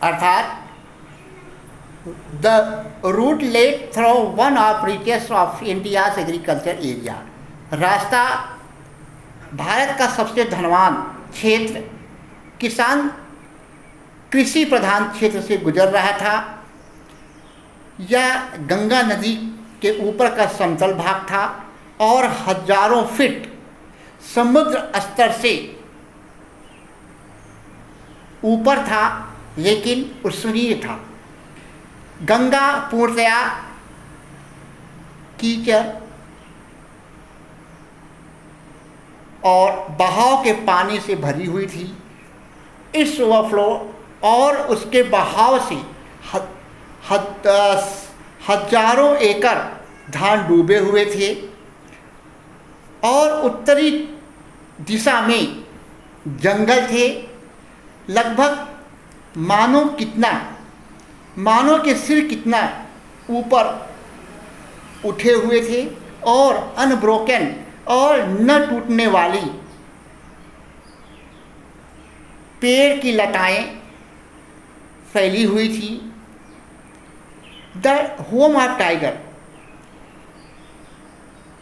अर्थात the route led through one of richest of India's agriculture area, रास्ता भारत का सबसे धनवान क्षेत्र किसान कृषि प्रधान क्षेत्र से गुजर रहा था। यह गंगा नदी के ऊपर का समतल भाग था और हजारों फीट समुद्र स्तर से ऊपर था, लेकिन उष्णीय था। गंगा पूर्णतया कीचड़ और बहाव के पानी से भरी हुई थी। इस ओवरफ्लो और उसके बहाव से हजारों एकड़ धान डूबे हुए थे और उत्तरी दिशा में जंगल थे। लगभग मानो के सिर कितना ऊपर उठे हुए थे और अनब्रोकन और न टूटने वाली पेड़ की लताएं फैली हुई थी। द होम ऑफ टाइगर,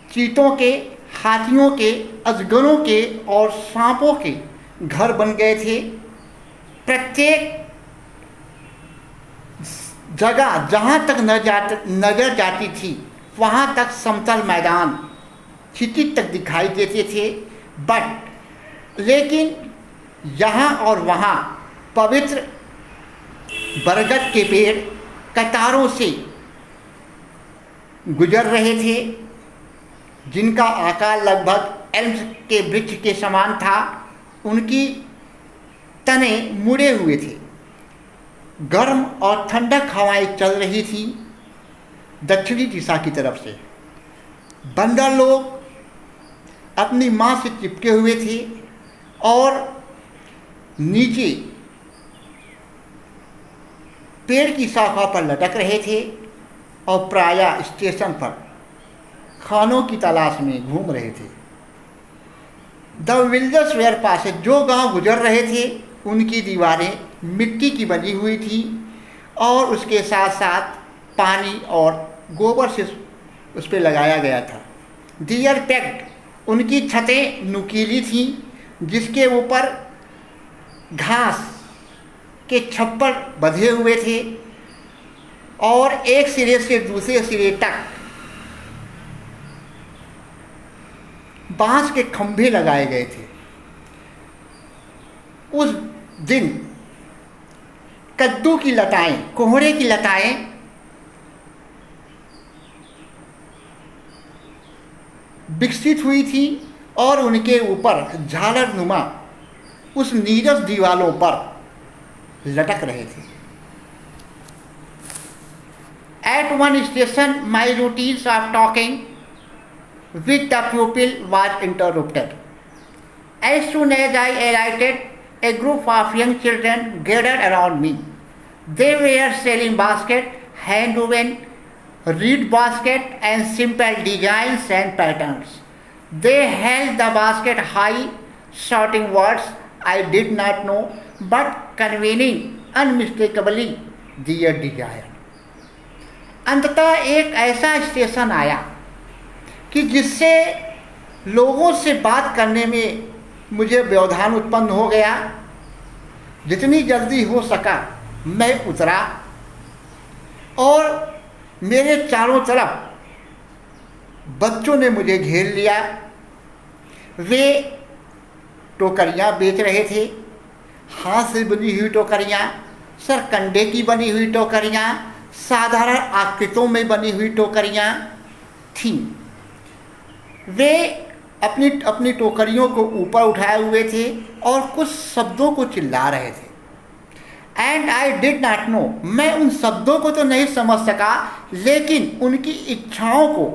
चीतों के, हाथियों के, अजगरों के और सांपों के घर बन गए थे। प्रत्येक जगह जहाँ तक नजर जाती थी वहाँ तक समतल मैदान क्षितिज तक दिखाई देते थे। लेकिन यहाँ और वहाँ पवित्र बरगद के पेड़ कतारों से गुजर रहे थे, जिनका आकार लगभग एल्म के वृक्ष के समान था। उनकी तने मुड़े हुए थे। गर्म और ठंडक हवाएं चल रही थी दक्षिणी दिशा की तरफ से। बंदर लोग अपनी मां से चिपके हुए थे और नीचे पेड़ की शाखा पर लटक रहे थे और प्रायः स्टेशन पर खानों की तलाश में घूम रहे थे। द विलेजेस वेयर पासेज, जो गांव गुजर रहे थे उनकी दीवारें मिट्टी की बनी हुई थी और उसके साथ साथ पानी और गोबर से उस पर लगाया गया था। डियर पैक्ड, उनकी छतें नुकीली थीं, जिसके ऊपर घास के छप्पर बंधे हुए थे और एक सिरे से दूसरे सिरे तक बांस के खंभे लगाए गए थे। उस दिन कद्दू की लताएं, कोहड़े की लताएं विकसित हुई थी और उनके ऊपर झालर नुमा उस नीरस दीवालों पर लटक रहे थे। At one station, my routines of talking with the pupil was interrupted. As soon as I alighted, a group of young children gathered around me. They were selling baskets, hand-woven reed baskets, and simple designs and patterns. They held the basket high, shouting words I did not know, but conveying unmistakably their desire. अंततः एक ऐसा station आया कि जिससे लोगों से बात करने में मुझे व्यवधान उत्पन्न हो गया। जितनी जल्दी हो सका मैं उतरा और मेरे चारों तरफ बच्चों ने मुझे घेर लिया। वे टोकरियाँ बेच रहे थे, हाथ से बनी हुई टोकरियाँ, सरकंडे की बनी हुई टोकरियाँ, साधारण आकृतियों में बनी हुई टोकरियाँ थीं। वे अपनी अपनी टोकरियों को ऊपर उठाए हुए थे और कुछ शब्दों को चिल्ला रहे थे। And I did not know, मैं उन शब्दों को तो नहीं समझ सका, लेकिन उनकी इच्छाओं को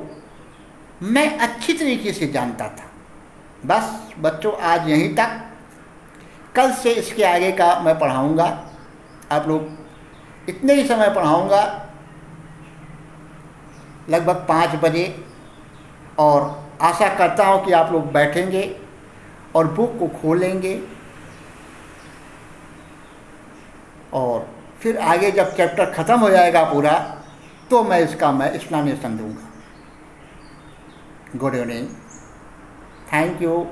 मैं अच्छी तरीके से जानता था। बस बच्चों, आज यहीं तक। कल से इसके आगे का मैं पढ़ाऊँगा। आप लोग इतने ही समय पढ़ाऊँगा, लगभग 5 बजे, और आशा करता हूँ कि आप लोग बैठेंगे और बुक को खोलेंगे और फिर आगे जब चैप्टर ख़त्म हो जाएगा पूरा तो मैं इसका एक्सप्लेनेशन दूंगा। Good evening, thank you.